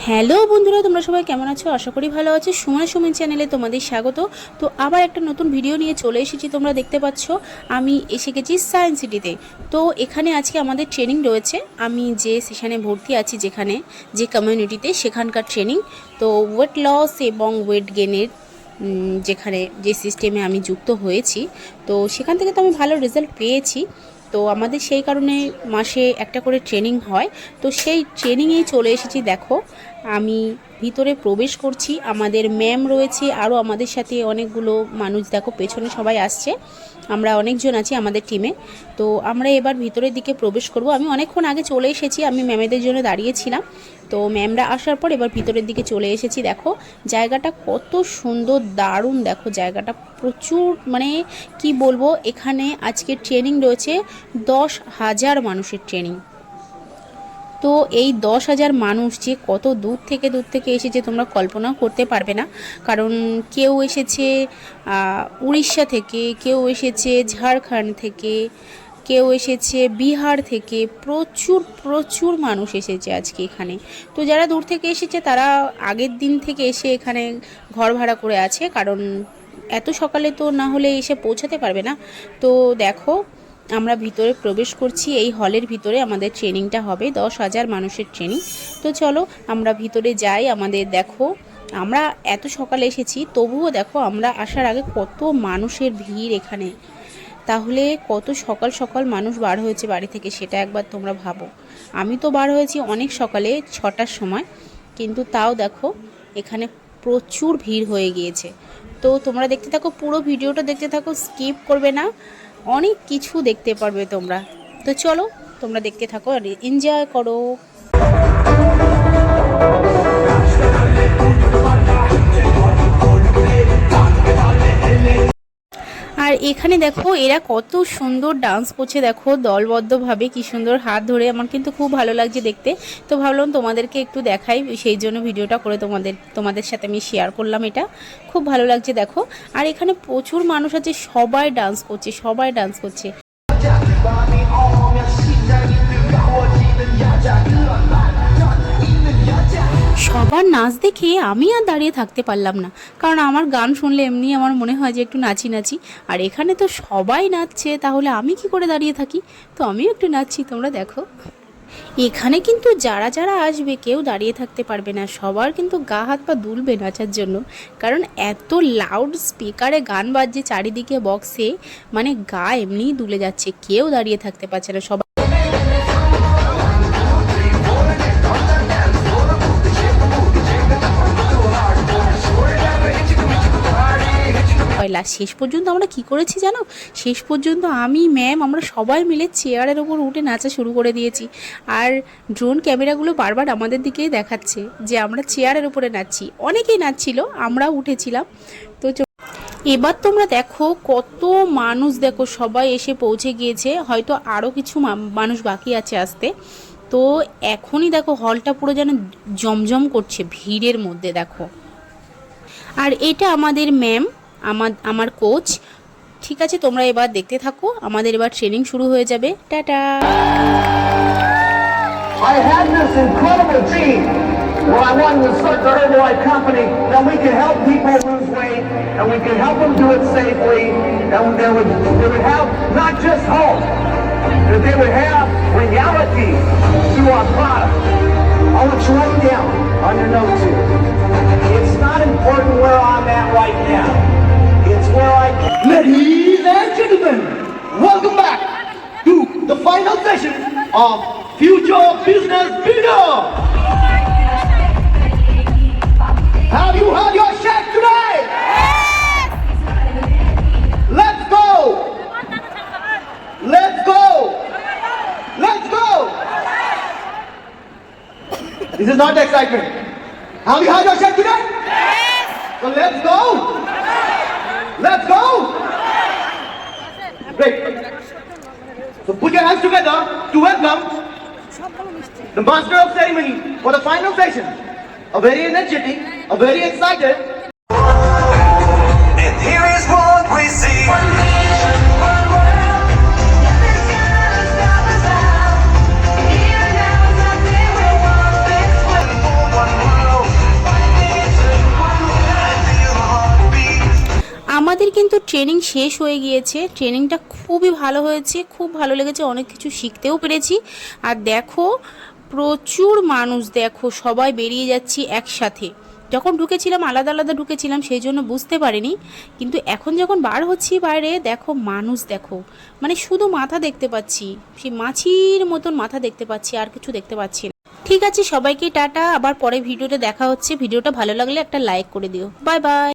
Hello বন্ধুরা, তোমরা সবাই কেমন আছো? আশা করি ভালো আছো। সুমন চ্যানেলে তোমাদের স্বাগত। তো আবার একটা নতুন ভিডিও নিয়ে চলে এসেছি। তোমরা দেখতে পাচ্ছ আমি এসে গেছি সায়েন্স সিটিতে। তো এখানে আজকে আমাদের ট্রেনিং রয়েছে। আমি যে সেশনে ভর্তি আছি, যেখানে যে কমিউনিটিতে, সেখানকার ট্রেনিং। তো ওয়েট লস এবং ওয়েট গেনের যেখানে যে সিস্টেমে আমি যুক্ত হয়েছি, তো সেখান থেকে তো আমি ভালো রেজাল্ট পেয়েছি। তো আমাদের সেই কারণে মাসে একটা করে ট্রেনিং হয়। তো সেই ট্রেনিংয়েই চলে এসেছি। দেখো আমি ভিতরে প্রবেশ করছি। আমাদের ম্যাম রয়েছে, আরও আমাদের সাথে অনেকগুলো মানুষ, দেখো পেছনে সবাই আসছে। আমরা অনেকজন আছি আমাদের টিমে। তো আমরা এবার ভিতরের দিকে প্রবেশ করব। আমি অনেকক্ষণ আগে চলে এসেছি, আমি ম্যামেদের জন্য দাঁড়িয়েছিলাম। তো ম্যামরা আসার পর এবার ভিতরের দিকে চলে এসেছি। দেখো জায়গাটা কত সুন্দর, দারুণ। দেখো জায়গাটা প্রচুর, মানে কি বলবো, এখানে আজকে ট্রেনিং রয়েছে 10,000 মানুষের ট্রেনিং। তো এই 10,000 মানুষ যে কত দূর থেকে এসেছে তোমরা কল্পনাও করতে পারবে না। কারণ কেউ এসেছে উড়িষ্যা থেকে, কেউ এসেছে ঝাড়খণ্ড থেকে, কেউ এসেছে বিহার থেকে। প্রচুর প্রচুর মানুষ এসেছে আজকে এখানে। তো যারা দূর থেকে এসেছে তারা আগের দিন থেকে এসে এখানে ঘর ভাড়া করে আছে, কারণ এত সকালে তো না হলে এসে পৌঁছাতে পারবে না। তো দেখো আমরা ভিতরে প্রবেশ করছি। এই হলের ভিতরে আমাদের ট্রেনিংটা হবে, 10,000 মানুষের ট্রেনিং। তো চলো আমরা ভিতরে যাই। আমাদের দেখো আমরা এত সকালে এসেছি, তবুও দেখো আমরা আসার আগে কত মানুষের ভিড় এখানে। তাহলে কত সকাল সকাল মানুষ বার হয়েছে বাড়ি থেকে, সেটা একবার তোমরা ভাবো। আমি তো বার হয়েছি অনেক সকালে, 6টার সময়, কিন্তু তাও দেখো এখানে প্রচুর ভিড় হয়ে গিয়েছে। তো তোমরা দেখতে থাকো, পুরো ভিডিওটা দেখতে থাকো, স্কিপ করবে না, অনেক কিছু দেখতে পারবে তোমরা। তো চলো তোমরা দেখতে থাকো আর এনজয় করো। আর এখানে দেখো এরা কত সুন্দর ডান্স করছে, দেখো দলবদ্ধভাবে কি সুন্দর হাত ধরে। আমার কিন্তু খুব ভালো লাগছে দেখতে। তো ভাবলাম তোমাদেরকে একটু দেখাই, সেই জন্য ভিডিওটা করে তোমাদের সাথে আমি শেয়ার করলাম। এটা খুব ভালো লাগছে দেখো। আর এখানে প্রচুর মানুষ আছে, সবাই ডান্স করছে, সবাই ডান্স করছে। সবার নাচ দেখে আমি আর দাঁড়িয়ে থাকতে পারলাম না, কারণ আমার গান শুনলে এমনি আমার মনে হয় যে একটু নাচি নাচি। আর এখানে তো সবাই নাচছে, তাহলে আমি কি করে দাঁড়িয়ে থাকি? তো আমিও একটু নাচছি, তোমরা দেখো। এখানে কিন্তু যারা যারা আসবে কেউ দাঁড়িয়ে থাকতে পারবে না, সবার কিন্তু গা হাত পা দুলবে নাচার জন্য। কারণ এত লাউড স্পিকারে গান বাজছে চারিদিকে, বক্সে, মানে গা এমনিই দুলে যাচ্ছে, কেউ দাঁড়িয়ে থাকতে পারছে না, সবাই। শেষ পর্যন্ত আমরা কি করেছি জানো? শেষ পর্যন্ত আমি, ম্যাম, আমরা সবাই মিলে চেয়ারের ওপর উঠে নাচা শুরু করে দিয়েছি। আর ড্রোন ক্যামেরাগুলো বারবার আমাদের দিকেই দেখাচ্ছে যে আমরা চেয়ারের উপরে নাচছি। অনেকেই নাচছিল, আমরাও উঠেছিলাম। তো এবার তোমরা দেখো কত মানুষ, দেখো সবাই এসে পৌঁছে গিয়েছে। হয়তো আরও কিছু মানুষ বাকি আছে আসতে। তো এখনই দেখো হলটা পুরো যেন জমজম করছে ভিড়ের মধ্যে, দেখো। আর এটা আমাদের ম্যাম, আমার কোচ। ঠিক আছে, তোমরা এবার দেখতে থাকো, আমাদের এবার ট্রেনিং শুরু হয়ে যাবে। Tata. I had this incredible team where I wanted to start the Herbalife company that we could help people lose weight and we could help them do it safely, and they would have not just hope, that they would have reality through our product. I want you to write down on your notes here. It's not important where I'm at right now. It's where I can. Ladies and gentlemen, welcome back to the final session of Future Business Builder. Have you had your shot today? Let's go! Let's go! Let's go! This is not excitement. Have you had your shot today? So let's go! Let's go! Great. So put your hands together to welcome the master of ceremony for the final session. A very energetic, a very excited. And here is what we see. One nation, one world. Nothing's gonna stop us now. Here now is nothing we want. This one. Training শেষ হয়ে গিয়েছে। ট্রেনিংটা খুবই ভালো হয়েছে, খুব ভালো লেগেছে, অনেক কিছু শিখতেও পেরেছি। আর দেখো প্রচুর মানুষ, দেখো সবাই বেরিয়ে যাচ্ছি একসাথে। যখন ঢুকেছিলাম আলাদা আলাদা ঢুকেছিলাম, সেই জন্য বুঝতে পারিনি, কিন্তু এখন যখন বার হচ্ছি বাইরে দেখো মানুষ, দেখো মানে শুধু মাথা দেখতে পাচ্ছি, সেই মাছির মতন মাথা দেখতে পাচ্ছি, আর কিছু দেখতে পাচ্ছি না। ঠিক আছে, সবাইকে টাটা, আবার পরে ভিডিওতে দেখা হচ্ছে। ভিডিওটা ভালো লাগলে একটা লাইক করে দিও। Bye bye.